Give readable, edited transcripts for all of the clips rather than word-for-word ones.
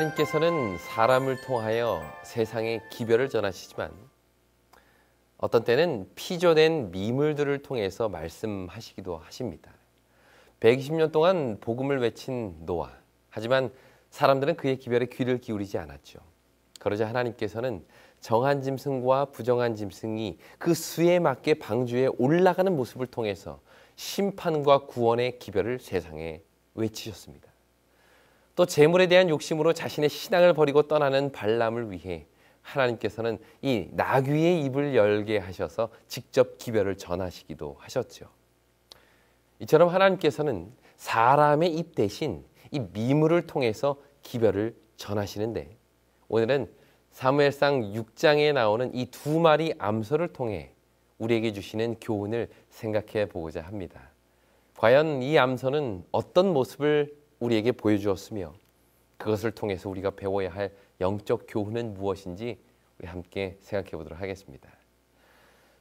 하나님께서는 사람을 통하여 세상에 기별을 전하시지만 어떤 때는 피조된 미물들을 통해서 말씀하시기도 하십니다. 120년 동안 복음을 외친 노아. 하지만 사람들은 그의 기별에 귀를 기울이지 않았죠. 그러자 하나님께서는 정한 짐승과 부정한 짐승이 그 수에 맞게 방주에 올라가는 모습을 통해서 심판과 구원의 기별을 세상에 외치셨습니다. 또 재물에 대한 욕심으로 자신의 신앙을 버리고 떠나는 발람을 위해 하나님께서는 이 나귀의 입을 열게 하셔서 직접 기별을 전하시기도 하셨죠. 이처럼 하나님께서는 사람의 입 대신 이 미물을 통해서 기별을 전하시는데, 오늘은 사무엘상 6장에 나오는 이 두 마리 암소를 통해 우리에게 주시는 교훈을 생각해 보고자 합니다. 과연 이 암소는 어떤 모습을 우리에게 보여주었으며 그것을 통해서 우리가 배워야 할 영적 교훈은 무엇인지 우리 함께 생각해 보도록 하겠습니다.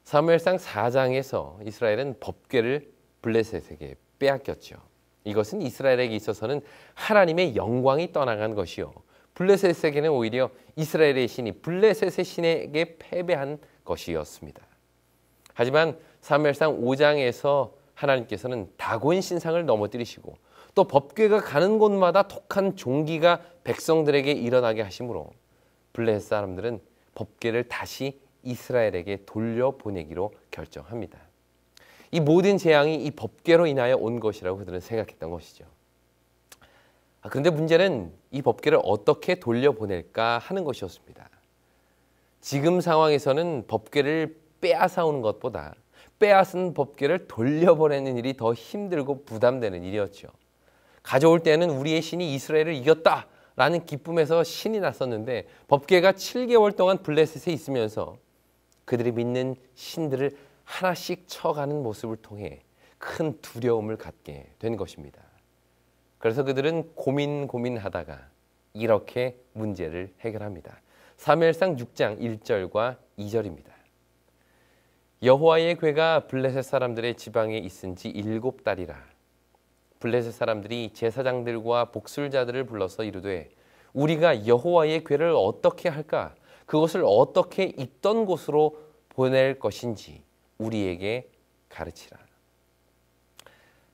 사무엘상 4장에서 이스라엘은 법궤를 블레셋에게 빼앗겼죠. 이것은 이스라엘에게 있어서는 하나님의 영광이 떠나간 것이요, 블레셋에게는 오히려 이스라엘의 신이 블레셋의 신에게 패배한 것이었습니다. 하지만 사무엘상 5장에서 하나님께서는 다곤 신상을 넘어뜨리시고 또 법궤가 가는 곳마다 독한 종기가 백성들에게 일어나게 하심으로 블레셋 사람들은 법궤를 다시 이스라엘에게 돌려보내기로 결정합니다. 이 모든 재앙이 이 법궤로 인하여 온 것이라고 그들은 생각했던 것이죠. 그런데 문제는 이 법궤를 어떻게 돌려보낼까 하는 것이었습니다. 지금 상황에서는 법궤를 빼앗아 오는 것보다 빼앗은 법궤를 돌려보내는 일이 더 힘들고 부담되는 일이었죠. 가져올 때는 우리의 신이 이스라엘을 이겼다라는 기쁨에서 신이 났었는데, 법궤가 7개월 동안 블레셋에 있으면서 그들이 믿는 신들을 하나씩 쳐가는 모습을 통해 큰 두려움을 갖게 된 것입니다. 그래서 그들은 고민하다가 이렇게 문제를 해결합니다. 사무엘상 6장 1절과 2절입니다. 여호와의 궤가 블레셋 사람들의 지방에 있은 지 7달이라. 블레셋 사람들이 제사장들과 복술자들을 불러서 이르되, 우리가 여호와의 궤를 어떻게 할까? 그것을 어떻게 있던 곳으로 보낼 것인지 우리에게 가르치라.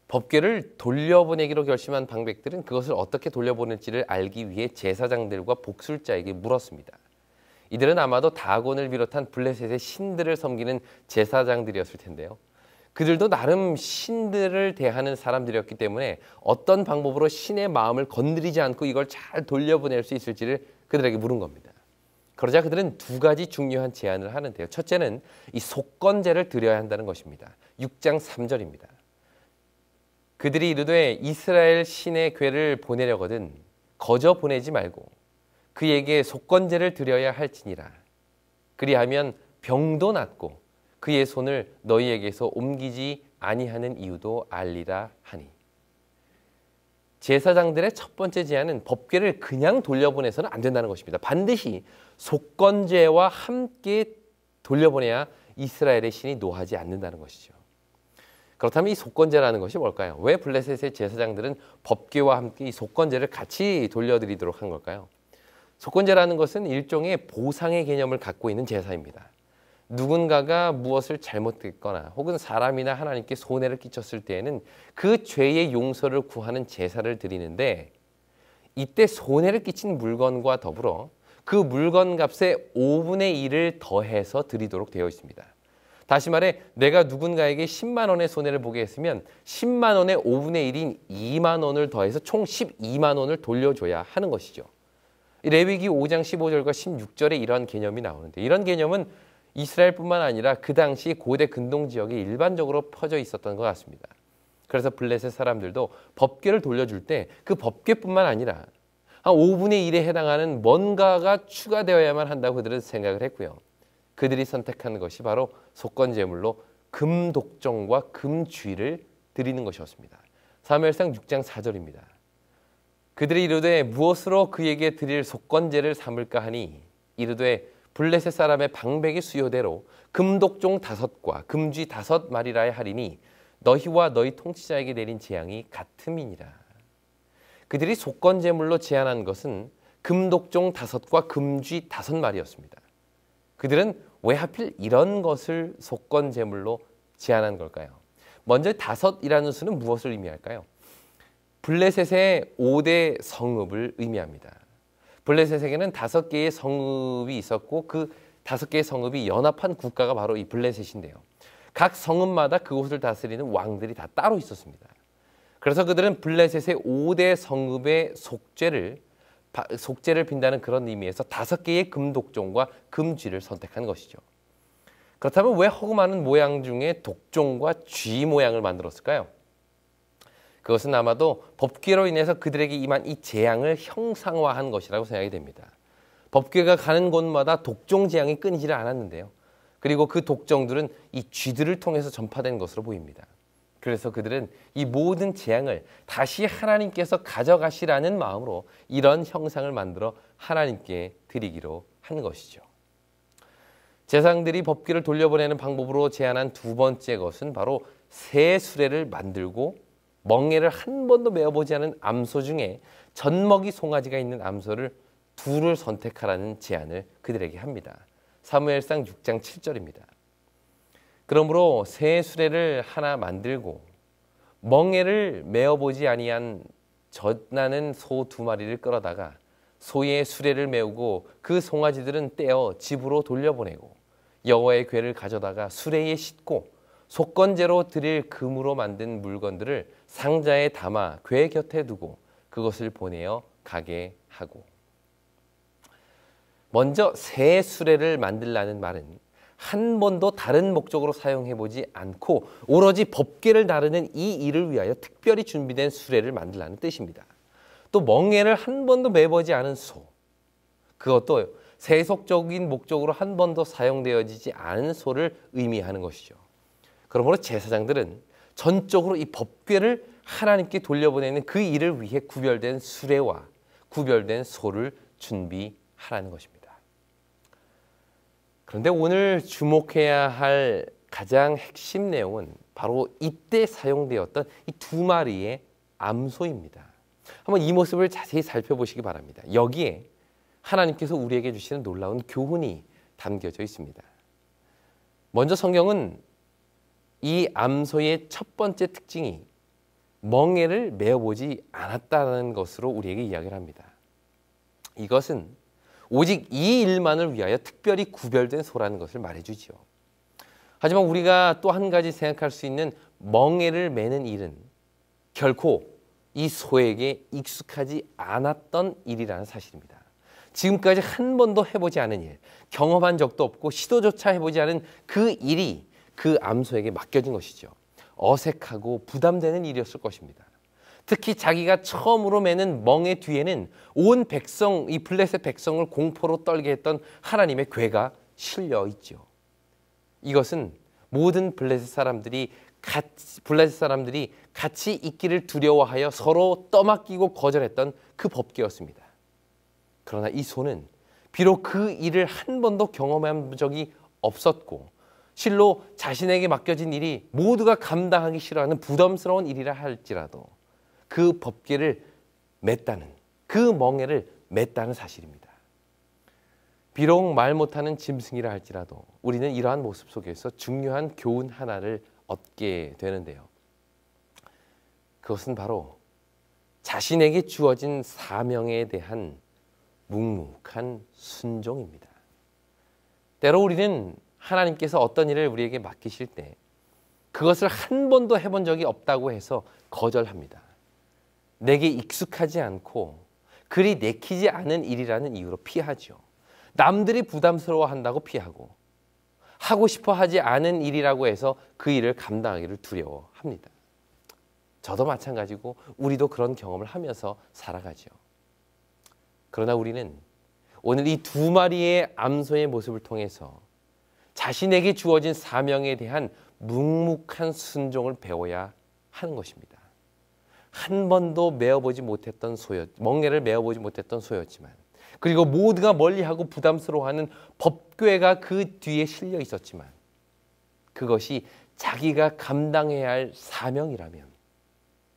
법궤를 돌려보내기로 결심한 방백들은 그것을 어떻게 돌려보낼지를 알기 위해 제사장들과 복술자에게 물었습니다. 이들은 아마도 다곤을 비롯한 블레셋의 신들을 섬기는 제사장들이었을 텐데요. 그들도 나름 신들을 대하는 사람들이었기 때문에 어떤 방법으로 신의 마음을 건드리지 않고 이걸 잘 돌려보낼 수 있을지를 그들에게 물은 겁니다. 그러자 그들은 두 가지 중요한 제안을 하는데요. 첫째는 이 속건제를 드려야 한다는 것입니다. 6장 3절입니다. 그들이 이르되, 이스라엘 신의 궤를 보내려거든 거저 보내지 말고 그에게 속건제를 드려야 할지니라. 그리하면 병도 낫고 그의 손을 너희에게서 옮기지 아니하는 이유도 알리라 하니. 제사장들의 첫 번째 제안은 법궤를 그냥 돌려보내서는 안 된다는 것입니다. 반드시 속건제와 함께 돌려보내야 이스라엘의 신이 노하지 않는다는 것이죠. 그렇다면 이 속건제라는 것이 뭘까요? 왜 블레셋의 제사장들은 법궤와 함께 이 속건제를 같이 돌려드리도록 한 걸까요? 속건제라는 것은 일종의 보상의 개념을 갖고 있는 제사입니다. 누군가가 무엇을 잘못했거나 혹은 사람이나 하나님께 손해를 끼쳤을 때에는 그 죄의 용서를 구하는 제사를 드리는데, 이때 손해를 끼친 물건과 더불어 그 물건 값의 5분의 1을 더해서 드리도록 되어 있습니다. 다시 말해, 내가 누군가에게 10만 원의 손해를 보게 했으면 10만 원의 5분의 1인 2만 원을 더해서 총 12만 원을 돌려줘야 하는 것이죠. 레위기 5장 15절과 16절에 이러한 개념이 나오는데, 이런 개념은 이스라엘뿐만 아니라 그 당시 고대 근동 지역에 일반적으로 퍼져 있었던 것 같습니다. 그래서 블레셋 사람들도 법궤를 돌려줄 때 그 법궤뿐만 아니라 한 5분의 1에 해당하는 뭔가가 추가되어야만 한다고 그들은 생각을 했고요. 그들이 선택한 것이 바로 속건제물로 금독종과 금쥐를 드리는 것이었습니다. 사무엘상 6장 4절입니다. 그들이 이르되, 무엇으로 그에게 드릴 속건제를 삼을까 하니 이르되, 블레셋 사람의 방백의 수요대로 금독종 5과 금쥐 5마리라 하리니 너희와 너희 통치자에게 내린 재앙이 같음이니라. 그들이 속건제물로 제안한 것은 금독종 5과 금쥐 5마리였습니다. 그들은 왜 하필 이런 것을 속건 제물로 제안한 걸까요? 먼저 5이라는 수는 무엇을 의미할까요? 블레셋의 5대 성읍을 의미합니다. 블레셋에게는 5개의 성읍이 있었고 그 5개의 성읍이 연합한 국가가 바로 이 블레셋인데요. 각 성읍마다 그곳을 다스리는 왕들이 다 따로 있었습니다. 그래서 그들은 블레셋의 5대 성읍의 속죄를 빈다는 그런 의미에서 5개의 금독종과 금쥐를 선택한 것이죠. 그렇다면 왜 허구많은 모양 중에 독종과 쥐 모양을 만들었을까요? 그것은 아마도 법궤로 인해서 그들에게 임한 이 재앙을 형상화한 것이라고 생각이 됩니다. 법궤가 가는 곳마다 독종 재앙이 끊이지를 않았는데요. 그리고 그 독종들은 이 쥐들을 통해서 전파된 것으로 보입니다. 그래서 그들은 이 모든 재앙을 다시 하나님께서 가져가시라는 마음으로 이런 형상을 만들어 하나님께 드리기로 한 것이죠. 제사장들이 법궤를 돌려보내는 방법으로 제안한 두 번째 것은 바로 새 수레를 만들고 멍에를 한 번도 메어보지 않은 암소 중에 젖먹이 송아지가 있는 암소를 둘을 선택하라는 제안을 그들에게 합니다. 사무엘상 6장 7절입니다. 그러므로 새 수레를 하나 만들고 멍에를 메어보지 아니한 젖나는 소 2마리를 끌어다가 소의 수레를 메우고 그 송아지들은 떼어 집으로 돌려보내고 여호와의 궤를 가져다가 수레에 싣고 속건제로 드릴 금으로 만든 물건들을 상자에 담아 궤 곁에 두고 그것을 보내어 가게 하고. 먼저 새 수레를 만들라는 말은 한 번도 다른 목적으로 사용해보지 않고 오로지 법궤를 다루는 이 일을 위하여 특별히 준비된 수레를 만들라는 뜻입니다. 또 멍에를 한 번도 매보지 않은 소, 그것도 세속적인 목적으로 한 번도 사용되어지지 않은 소를 의미하는 것이죠. 그러므로 제사장들은 전적으로 이 법궤를 하나님께 돌려보내는 그 일을 위해 구별된 수레와 구별된 소를 준비하라는 것입니다. 그런데 오늘 주목해야 할 가장 핵심 내용은 바로 이때 사용되었던 이 2마리의 암소입니다. 한번 이 모습을 자세히 살펴보시기 바랍니다. 여기에 하나님께서 우리에게 주시는 놀라운 교훈이 담겨져 있습니다. 먼저 성경은 이 암소의 첫 번째 특징이 멍에를 메어보지 않았다는 것으로 우리에게 이야기를 합니다. 이것은 오직 이 일만을 위하여 특별히 구별된 소라는 것을 말해주지요. 하지만 우리가 또 한 가지 생각할 수 있는 멍에를 매는 일은 결코 이 소에게 익숙하지 않았던 일이라는 사실입니다. 지금까지 한 번도 해보지 않은 일, 경험한 적도 없고 시도조차 해보지 않은 그 일이 그 암소에게 맡겨진 것이죠. 어색하고 부담되는 일이었을 것입니다. 특히 자기가 처음으로 매는 멍에 뒤에는 온 백성, 이 블레셋 백성을 공포로 떨게 했던 하나님의 궤가 실려 있죠. 이것은 모든 블레셋 사람들이 같이 있기를 두려워하여 서로 떠맡기고 거절했던 그 법궤였습니다. 그러나 이 소는 비록 그 일을 한 번도 경험한 적이 없었고 실로 자신에게 맡겨진 일이 모두가 감당하기 싫어하는 부담스러운 일이라 할지라도 그 법궤를 맸다는, 그 멍에를 맸다는 사실입니다. 비록 말 못하는 짐승이라 할지라도 우리는 이러한 모습 속에서 중요한 교훈 하나를 얻게 되는데요. 그것은 바로 자신에게 주어진 사명에 대한 묵묵한 순종입니다. 때로 우리는 하나님께서 어떤 일을 우리에게 맡기실 때 그것을 한 번도 해본 적이 없다고 해서 거절합니다. 내게 익숙하지 않고 그리 내키지 않은 일이라는 이유로 피하죠. 남들이 부담스러워한다고 피하고 하고 싶어 하지 않은 일이라고 해서 그 일을 감당하기를 두려워합니다. 저도 마찬가지고 우리도 그런 경험을 하면서 살아가죠. 그러나 우리는 오늘 이 2마리의 암소의 모습을 통해서 자신에게 주어진 사명에 대한 묵묵한 순종을 배워야 하는 것입니다. 한 번도 메어보지 못했던 멍에를 메어보지 못했던 소였지만 그리고 모두가 멀리하고 부담스러워하는 법궤가 그 뒤에 실려 있었지만 그것이 자기가 감당해야 할 사명이라면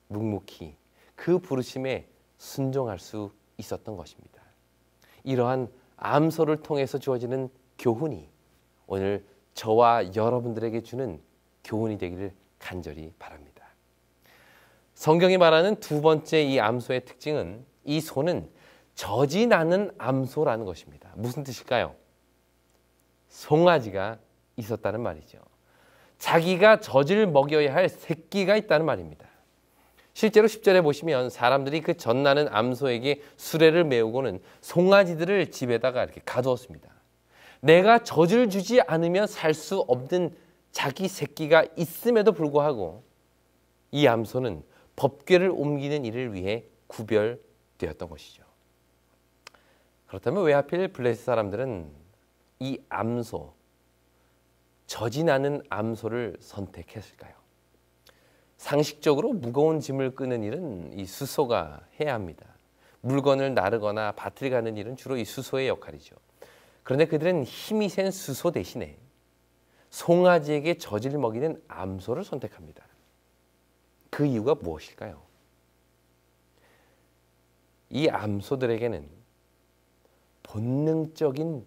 묵묵히 그 부르심에 순종할 수 있었던 것입니다. 이러한 암소를 통해서 주어지는 교훈이 오늘 저와 여러분들에게 주는 교훈이 되기를 간절히 바랍니다. 성경이 말하는 두 번째 이 암소의 특징은 이 소는 젖이 나는 암소라는 것입니다. 무슨 뜻일까요? 송아지가 있었다는 말이죠. 자기가 젖을 먹여야 할 새끼가 있다는 말입니다. 실제로 10절에 보시면 사람들이 그 젖나는 암소에게 수레를 메우고는 송아지들을 집에다가 이렇게 가두었습니다. 내가 젖을 주지 않으면 살 수 없는 자기 새끼가 있음에도 불구하고 이 암소는 법궤를 옮기는 일을 위해 구별되었던 것이죠. 그렇다면 왜 하필 블레셋 사람들은 이 암소, 젖이 나는 암소를 선택했을까요? 상식적으로 무거운 짐을 끄는 일은 이 수소가 해야 합니다. 물건을 나르거나 밭을 가는 일은 주로 이 수소의 역할이죠. 그런데 그들은 힘이 센 수소 대신에 송아지에게 젖을 먹이는 암소를 선택합니다. 그 이유가 무엇일까요? 이 암소들에게는 본능적인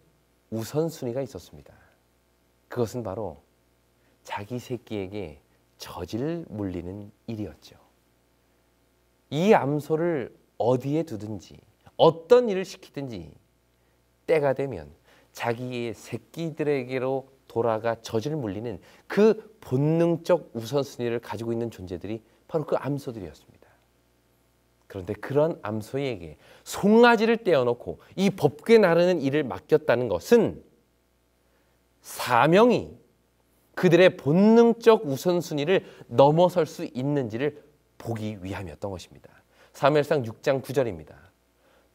우선순위가 있었습니다. 그것은 바로 자기 새끼에게 젖을 물리는 일이었죠. 이 암소를 어디에 두든지 어떤 일을 시키든지 때가 되면 자기의 새끼들에게로 돌아가 젖을 물리는 그 본능적 우선순위를 가지고 있는 존재들이 바로 그 암소들이었습니다. 그런데 그런 암소에게 송아지를 떼어놓고 이 법궤 나르는 일을 맡겼다는 것은 사명이 그들의 본능적 우선순위를 넘어설 수 있는지를 보기 위함이었던 것입니다. 사무엘상 6장 9절입니다.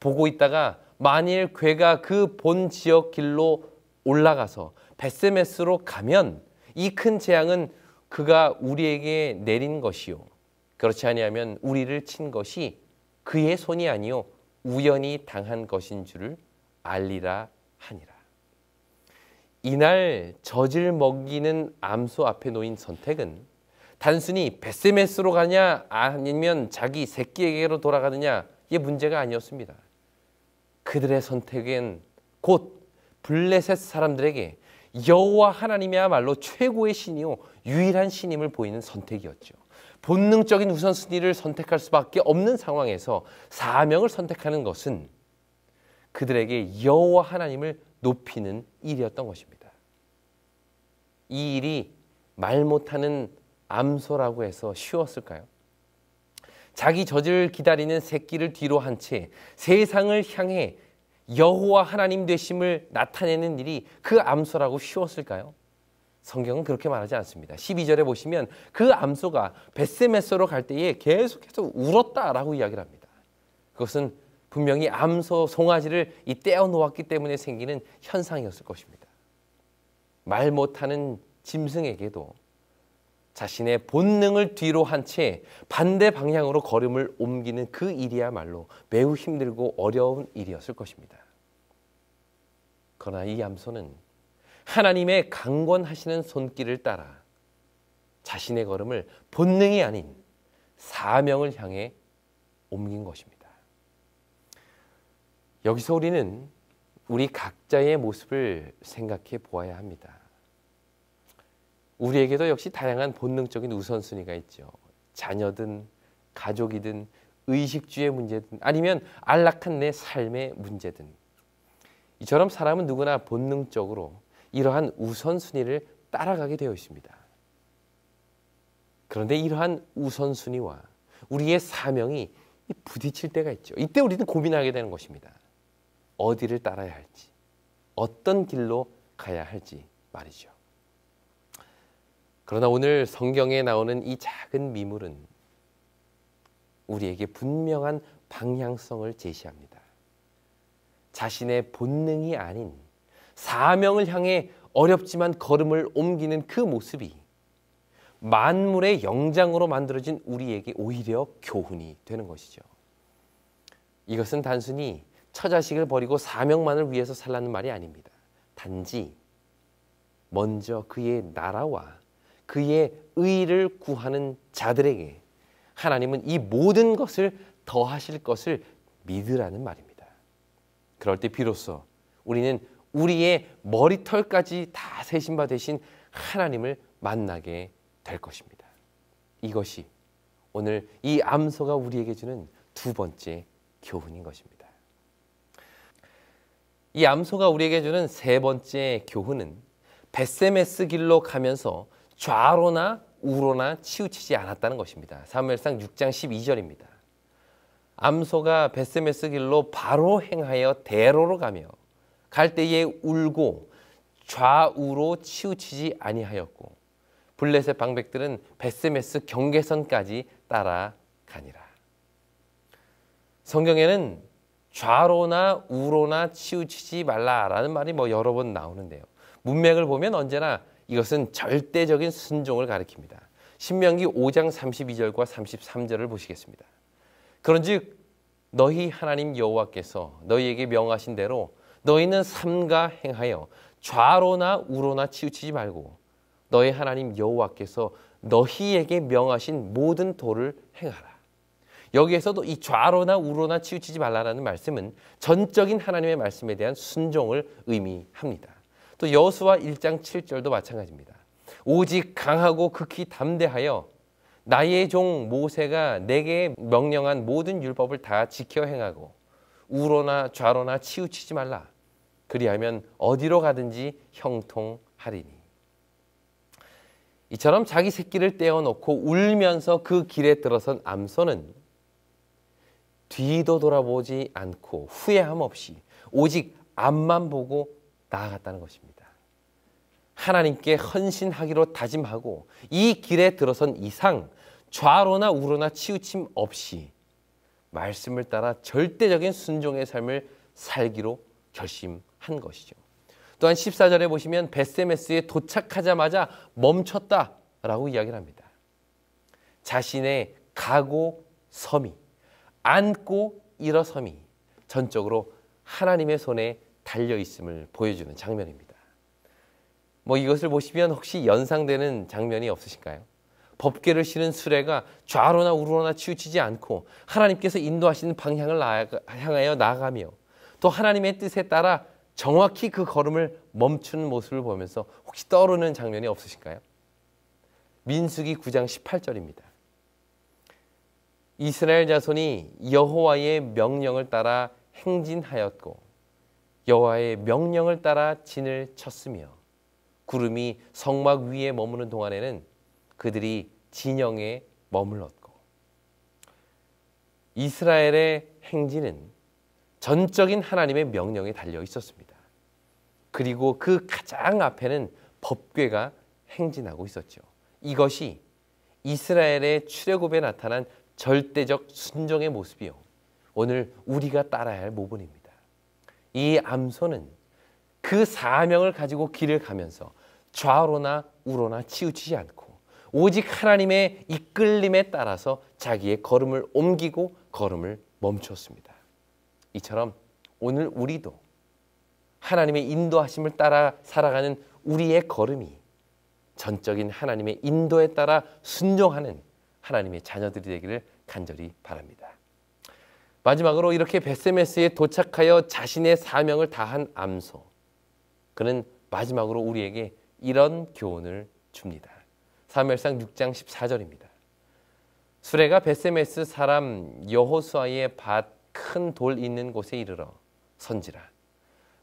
보고 있다가 만일 괴가 그 본 지역 길로 올라가서 벳세메스로 가면 이 큰 재앙은 그가 우리에게 내린 것이요 그렇지 아니하면 우리를 친 것이 그의 손이 아니요 우연히 당한 것인 줄을 알리라 하니라. 이날 젖을 먹이는 암소 앞에 놓인 선택은 단순히 벳세메스로 가냐 아니면 자기 새끼에게로 돌아가느냐의 문제가 아니었습니다. 그들의 선택은 곧 블레셋 사람들에게 여호와 하나님이야말로 최고의 신이요 유일한 신임을 보이는 선택이었죠. 본능적인 우선순위를 선택할 수밖에 없는 상황에서 사명을 선택하는 것은 그들에게 여호와 하나님을 높이는 일이었던 것입니다. 이 일이 말 못하는 암소라고 해서 쉬웠을까요? 자기 젖을 기다리는 새끼를 뒤로 한 채 세상을 향해 여호와 하나님 되심을 나타내는 일이 그 암소라고 쉬웠을까요? 성경은 그렇게 말하지 않습니다. 12절에 보시면 그 암소가 벳세메스로 갈 때에 계속해서 울었다라고 이야기를 합니다. 그것은 분명히 암소 송아지를 떼어 놓았기 때문에 생기는 현상이었을 것입니다. 말 못하는 짐승에게도 자신의 본능을 뒤로 한 채 반대 방향으로 걸음을 옮기는 그 일이야말로 매우 힘들고 어려운 일이었을 것입니다. 그러나 이 암소는 하나님의 강권하시는 손길을 따라 자신의 걸음을 본능이 아닌 사명을 향해 옮긴 것입니다. 여기서 우리는 우리 각자의 모습을 생각해 보아야 합니다. 우리에게도 역시 다양한 본능적인 우선순위가 있죠. 자녀든 가족이든 의식주의 문제든 아니면 안락한 내 삶의 문제든 이처럼 사람은 누구나 본능적으로 이러한 우선순위를 따라가게 되어 있습니다. 그런데 이러한 우선순위와 우리의 사명이 부딪힐 때가 있죠. 이때 우리는 고민하게 되는 것입니다. 어디를 따라야 할지, 어떤 길로 가야 할지 말이죠. 그러나 오늘 성경에 나오는 이 작은 미물은 우리에게 분명한 방향성을 제시합니다. 자신의 본능이 아닌 사명을 향해 어렵지만 걸음을 옮기는 그 모습이 만물의 영장으로 만들어진 우리에게 오히려 교훈이 되는 것이죠. 이것은 단순히 처자식을 버리고 사명만을 위해서 살라는 말이 아닙니다. 단지 먼저 그의 나라와 그의 의를 구하는 자들에게 하나님은 이 모든 것을 더하실 것을 믿으라는 말입니다. 그럴 때 비로소 우리는 우리의 머리털까지 다 세신 바 되신 하나님을 만나게 될 것입니다. 이것이 오늘 이 암소가 우리에게 주는 두 번째 교훈인 것입니다. 이 암소가 우리에게 주는 세 번째 교훈은 벳세메스 길로 가면서 좌로나 우로나 치우치지 않았다는 것입니다. 사무엘상 6장 12절입니다. 암소가 벳세메스 길로 바로 행하여 대로로 가며 갈 때에 울고 좌우로 치우치지 아니하였고 블레셋 방백들은 벳세메스 경계선까지 따라가니라. 성경에는 좌로나 우로나 치우치지 말라라는 말이 여러 번 나오는데요. 문맥을 보면 언제나 이것은 절대적인 순종을 가리킵니다. 신명기 5장 32절과 33절을 보시겠습니다. 그런즉 너희 하나님 여호와께서 너희에게 명하신 대로 너희는 삼가 행하여 좌로나 우로나 치우치지 말고 너희 하나님 여호와께서 너희에게 명하신 모든 도를 행하라. 여기에서도 이 좌로나 우로나 치우치지 말라라는 말씀은 전적인 하나님의 말씀에 대한 순종을 의미합니다. 또 여호수아 1장 7절도 마찬가지입니다. 오직 강하고 극히 담대하여 나의 종 모세가 내게 명령한 모든 율법을 다 지켜 행하고 우로나 좌로나 치우치지 말라. 그리하면 어디로 가든지 형통하리니. 이처럼 자기 새끼를 떼어놓고 울면서 그 길에 들어선 암소는 뒤도 돌아보지 않고 후회함 없이 오직 앞만 보고 나아갔다는 것입니다. 하나님께 헌신하기로 다짐하고 이 길에 들어선 이상 좌로나 우로나 치우침 없이 말씀을 따라 절대적인 순종의 삶을 살기로 결심한 것이죠. 또한 14절에 보시면 벳세메스에 도착하자마자 멈췄다라고 이야기를 합니다. 자신의 가고 섬이, 앉고 일어섬이 전적으로 하나님의 손에 달려있음을 보여주는 장면입니다. 이것을 보시면 혹시 연상되는 장면이 없으신가요? 법궤를 실은 수레가 좌로나 우로나 치우치지 않고 하나님께서 인도하시는 방향을 향하여 나아가며 또 하나님의 뜻에 따라 정확히 그 걸음을 멈추는 모습을 보면서 혹시 떠오르는 장면이 없으신가요? 민수기 9장 18절입니다. 이스라엘 자손이 여호와의 명령을 따라 행진하였고 여호와의 명령을 따라 진을 쳤으며 구름이 성막 위에 머무는 동안에는 그들이 진영에 머물렀고. 이스라엘의 행진은 전적인 하나님의 명령에 달려 있었습니다. 그리고 그 가장 앞에는 법궤가 행진하고 있었죠. 이것이 이스라엘의 출애굽에 나타난 절대적 순종의 모습이요, 오늘 우리가 따라야 할 모본입니다. 이 암소는 그 사명을 가지고 길을 가면서 좌로나 우로나 치우치지 않고 오직 하나님의 이끌림에 따라서 자기의 걸음을 옮기고 걸음을 멈췄습니다. 이처럼 오늘 우리도 하나님의 인도하심을 따라 살아가는 우리의 걸음이 전적인 하나님의 인도에 따라 순종하는 하나님의 자녀들이 되기를 간절히 바랍니다. 마지막으로 이렇게 벳세메스에 도착하여 자신의 사명을 다한 암소, 그는 마지막으로 우리에게 이런 교훈을 줍니다. 사무엘상 6장 14절입니다. 수레가 벳세메스 사람 여호수아의 밭 큰 돌 있는 곳에 이르러 선지라.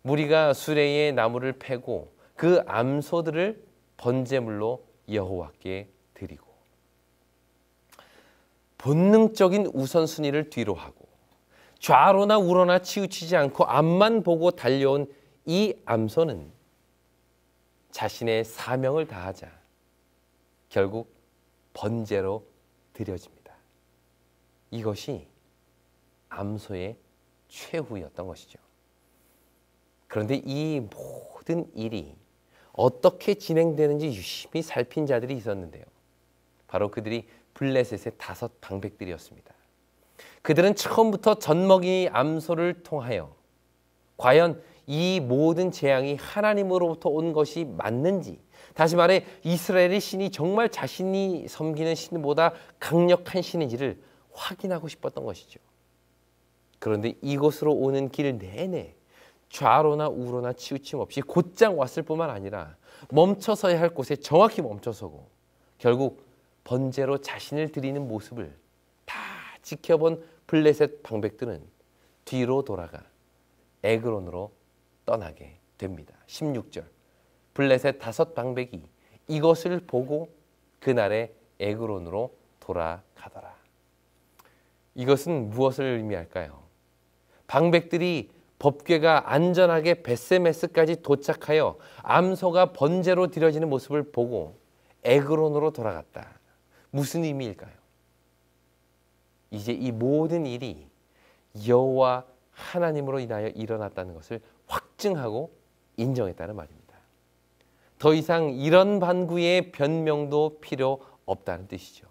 무리가 수레의 나무를 패고 그 암소들을 번제물로 여호와께 드리고. 본능적인 우선순위를 뒤로 하고 좌로나 우로나 치우치지 않고 앞만 보고 달려온 이 암소는 자신의 사명을 다하자 결국 번제로 드려집니다. 이것이 암소의 최후였던 것이죠. 그런데 이 모든 일이 어떻게 진행되는지 유심히 살핀 자들이 있었는데요. 바로 그들이 블레셋의 5 방백들이었습니다. 그들은 처음부터 젖먹이 암소를 통하여 과연 이 모든 재앙이 하나님으로부터 온 것이 맞는지, 다시 말해 이스라엘의 신이 정말 자신이 섬기는 신보다 강력한 신인지를 확인하고 싶었던 것이죠. 그런데 이곳으로 오는 길 내내 좌로나 우로나 치우침 없이 곧장 왔을 뿐만 아니라 멈춰서야 할 곳에 정확히 멈춰서고 결국 번제로 자신을 드리는 모습을 다 지켜본 블레셋 방백들은 뒤로 돌아가 에그론으로 떠나게 됩니다. 16절 블레셋 5 방백이 이것을 보고 그날에 에그론으로 돌아가더라. 이것은 무엇을 의미할까요? 방백들이 법궤가 안전하게 벳세메스까지 도착하여 암소가 번제로 드려지는 모습을 보고 에그론으로 돌아갔다. 무슨 의미일까요? 이제 이 모든 일이 여호와 하나님으로 인하여 일어났다는 것을 확증하고 인정했다는 말입니다. 더 이상 이런 반구의 변명도 필요 없다는 뜻이죠.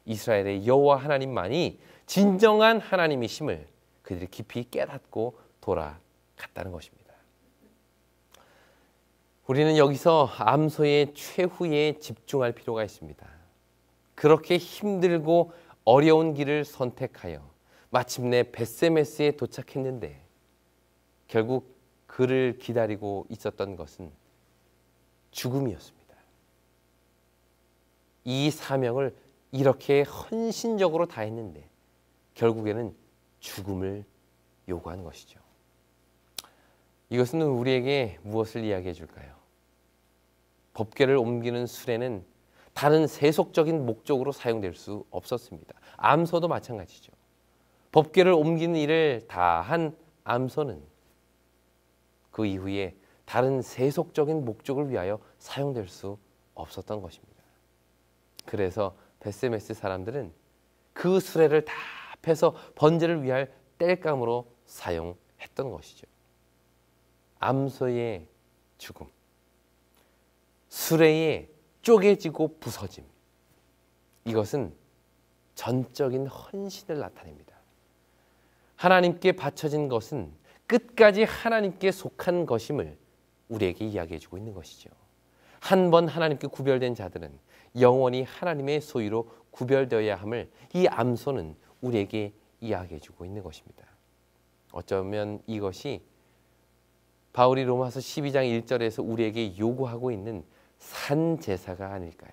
이스라엘의 여호와 하나님만이 진정한 하나님이심을 그들이 깊이 깨닫고 돌아갔다는 것입니다. 우리는 여기서 암소의 최후에 집중할 필요가 있습니다. 그렇게 힘들고 어려운 길을 선택하여 마침내 벳세메스에 도착했는데 결국 그를 기다리고 있었던 것은 죽음이었습니다. 이 사명을 이렇게 헌신적으로 다했는데 결국에는 죽음을 요구한 것이죠. 이것은 우리에게 무엇을 이야기해 줄까요? 법궤를 옮기는 수레는 다른 세속적인 목적으로 사용될 수 없었습니다. 암소도 마찬가지죠. 법궤를 옮기는 일을 다 한 암소는 그 이후에 다른 세속적인 목적을 위하여 사용될 수 없었던 것입니다. 그래서 벳세메스 사람들은 그 수레를 다 패서 번제를 위할 땔감으로 사용했던 것이죠. 암소의 죽음, 수레의 쪼개지고 부서짐, 이것은 전적인 헌신을 나타냅니다. 하나님께 바쳐진 것은 끝까지 하나님께 속한 것임을 우리에게 이야기해주고 있는 것이죠. 한 번 하나님께 구별된 자들은 영원히 하나님의 소유로 구별되어야 함을 이 암소는 우리에게 이야기해주고 있는 것입니다. 어쩌면 이것이 바울이 로마서 12장 1절에서 우리에게 요구하고 있는 산제사가 아닐까요?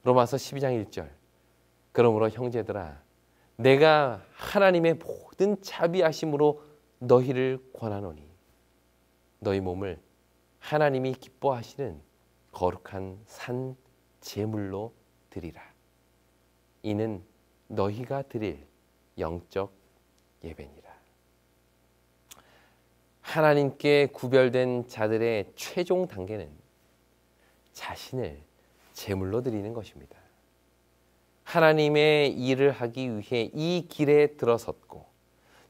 로마서 12장 1절 그러므로 형제들아 내가 하나님의 모든 자비하심으로 너희를 권하노니 너희 몸을 하나님이 기뻐하시는 거룩한 산 제물로 드리라. 이는 너희가 드릴 영적 예배니라. 하나님께 구별된 자들의 최종 단계는 자신을 제물로 드리는 것입니다. 하나님의 일을 하기 위해 이 길에 들어섰고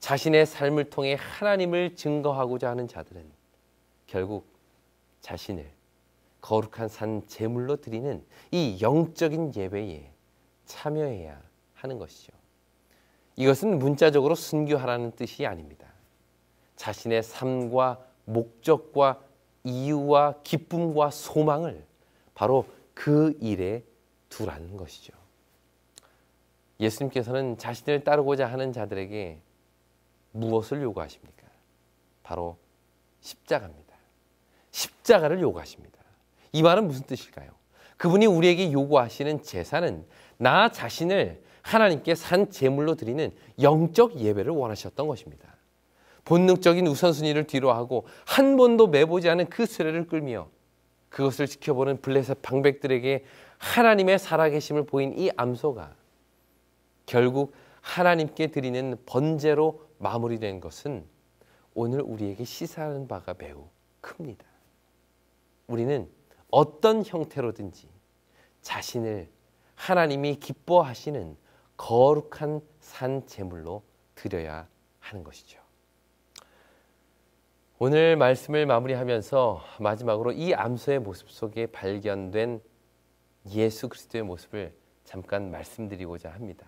자신의 삶을 통해 하나님을 증거하고자 하는 자들은 결국 자신을 거룩한 산 제물로 드리는 이 영적인 예배에 참여해야 하는 것이죠. 이것은 문자적으로 순교하라는 뜻이 아닙니다. 자신의 삶과 목적과 이유와 기쁨과 소망을 바로 그 일에 두라는 것이죠. 예수님께서는 자신을 따르고자 하는 자들에게 무엇을 요구하십니까? 바로 십자가입니다. 십자가를 요구하십니다. 이 말은 무슨 뜻일까요? 그분이 우리에게 요구하시는 제사는 나 자신을 하나님께 산 제물로 드리는 영적 예배를 원하셨던 것입니다. 본능적인 우선순위를 뒤로하고 한 번도 매보지 않은 그 수레를 끌며 그것을 지켜보는 블레셋 방백들에게 하나님의 살아계심을 보인 이 암소가 결국 하나님께 드리는 번제로 마무리된 것은 오늘 우리에게 시사하는 바가 매우 큽니다. 우리는 어떤 형태로든지 자신을 하나님이 기뻐하시는 거룩한 산 제물로 드려야 하는 것이죠. 오늘 말씀을 마무리하면서 마지막으로 이 암소의 모습 속에 발견된 예수 그리스도의 모습을 잠깐 말씀드리고자 합니다.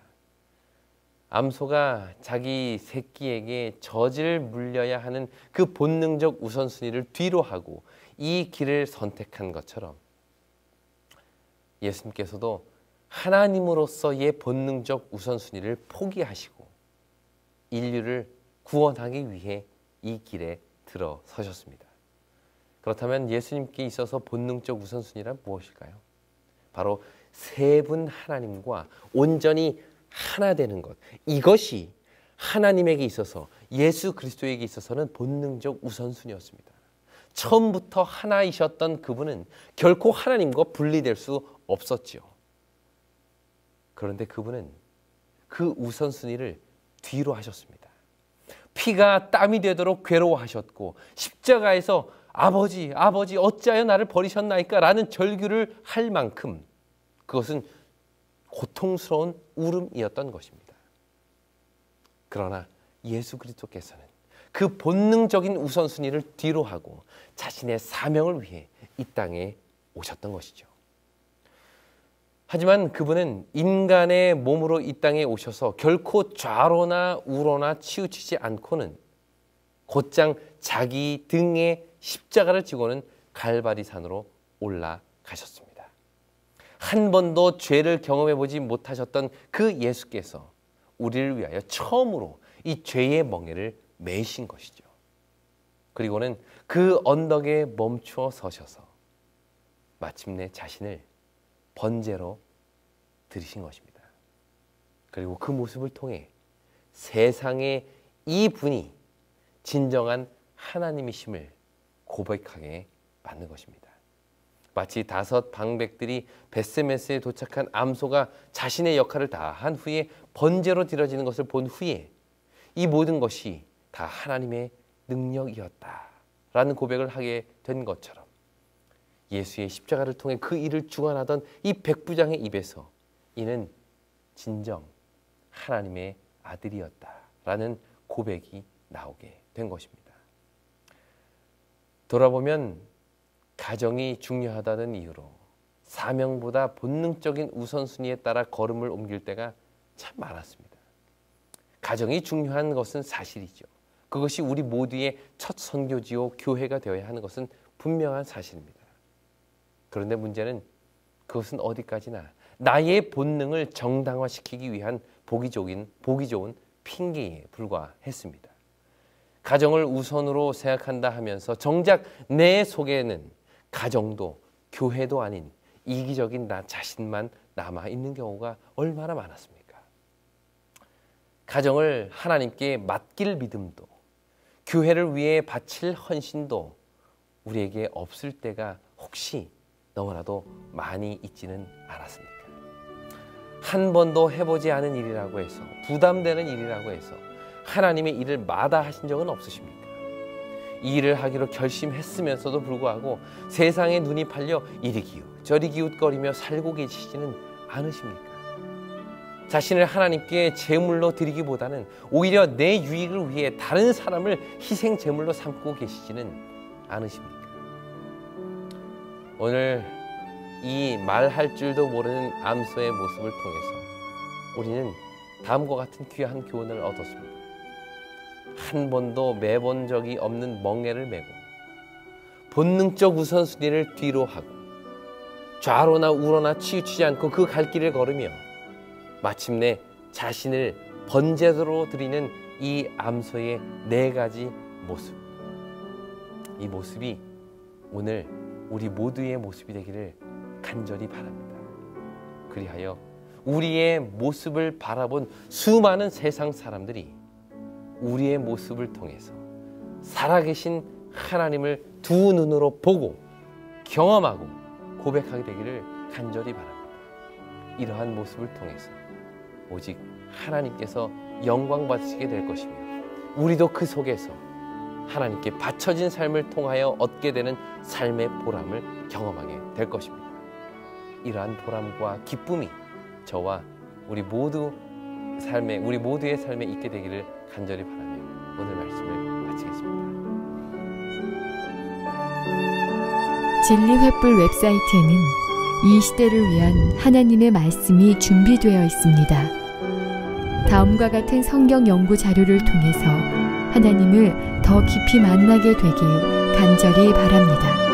암소가 자기 새끼에게 젖을 물려야 하는 그 본능적 우선순위를 뒤로 하고 이 길을 선택한 것처럼 예수님께서도 하나님으로서의 본능적 우선순위를 포기하시고 인류를 구원하기 위해 이 길에 들어서셨습니다. 그렇다면 예수님께 있어서 본능적 우선순위란 무엇일까요? 바로 세 분 하나님과 온전히 하나 되는 것. 이것이 하나님에게 있어서, 예수 그리스도에게 있어서는 본능적 우선순위였습니다. 처음부터 하나이셨던 그분은 결코 하나님과 분리될 수 없었지요. 그런데 그분은 그 우선순위를 뒤로 하셨습니다. 피가 땀이 되도록 괴로워하셨고 십자가에서 아버지 어찌하여 나를 버리셨나이까 라는 절규를 할 만큼 그것은 고통스러운 울음이었던 것입니다. 그러나 예수 그리스도께서는 그 본능적인 우선순위를 뒤로 하고 자신의 사명을 위해 이 땅에 오셨던 것이죠. 하지만 그분은 인간의 몸으로 이 땅에 오셔서 결코 좌로나 우로나 치우치지 않고는 곧장 자기 등에 십자가를 지고는 갈바리산으로 올라가셨습니다. 한 번도 죄를 경험해 보지 못하셨던 그 예수께서 우리를 위하여 처음으로 이 죄의 멍에를 메신 것이죠. 그리고는 그 언덕에 멈추어 서셔서 마침내 자신을 번제로 드리신 것입니다. 그리고 그 모습을 통해 세상에 이분이 진정한 하나님이심을 고백하게 만든 것입니다. 마치 5 방백들이 벳세메스에 도착한 암소가 자신의 역할을 다 한 후에 번제로 드려지는 것을 본 후에 이 모든 것이 다 하나님의 능력이었다라는 고백을 하게 된 것처럼 예수의 십자가를 통해 그 일을 주관하던 이 백부장의 입에서 이는 진정 하나님의 아들이었다라는 고백이 나오게 된 것입니다. 돌아보면 가정이 중요하다는 이유로 사명보다 본능적인 우선순위에 따라 걸음을 옮길 때가 참 많았습니다. 가정이 중요한 것은 사실이죠. 그것이 우리 모두의 첫 선교지요 교회가 되어야 하는 것은 분명한 사실입니다. 그런데 문제는 그것은 어디까지나 나의 본능을 정당화시키기 위한 보기 좋은 핑계에 불과했습니다. 가정을 우선으로 생각한다 하면서 정작 내 속에는 가정도 교회도 아닌 이기적인 나 자신만 남아있는 경우가 얼마나 많았습니까? 가정을 하나님께 맡길 믿음도 교회를 위해 바칠 헌신도 우리에게 없을 때가 혹시 너무나도 많이 있지는 않았습니까? 한 번도 해보지 않은 일이라고 해서 부담되는 일이라고 해서 하나님의 일을 마다하신 적은 없으십니까? 이 일을 하기로 결심했으면서도 불구하고 세상에 눈이 팔려 이리 기웃 저리 기웃거리며 살고 계시지는 않으십니까? 자신을 하나님께 제물로 드리기보다는 오히려 내 유익을 위해 다른 사람을 희생 제물로 삼고 계시지는 않으십니까? 오늘 이 말할 줄도 모르는 암소의 모습을 통해서 우리는 다음과 같은 귀한 교훈을 얻었습니다. 한 번도 매본 적이 없는 멍에를 메고 본능적 우선순위를 뒤로 하고 좌로나 우로나 치우치지 않고 그 갈 길을 걸으며 마침내 자신을 번제로 드리는 이 암소의 4가지 모습, 이 모습이 오늘 우리 모두의 모습이 되기를 간절히 바랍니다. 그리하여 우리의 모습을 바라본 수많은 세상 사람들이 우리의 모습을 통해서 살아계신 하나님을 두 눈으로 보고 경험하고 고백하게 되기를 간절히 바랍니다. 이러한 모습을 통해서 오직 하나님께서 영광 받으시게 될 것이며 우리도 그 속에서 하나님께 바쳐진 삶을 통하여 얻게 되는 삶의 보람을 경험하게 될 것입니다. 이러한 보람과 기쁨이 저와 우리 모두의 삶에 있게 되기를 간절히 바라며 오늘 말씀을 마치겠습니다. 진리횃불 웹사이트에는 이 시대를 위한 하나님의 말씀이 준비되어 있습니다. 다음과 같은 성경 연구 자료를 통해서 하나님을 더 깊이 만나게 되길 간절히 바랍니다.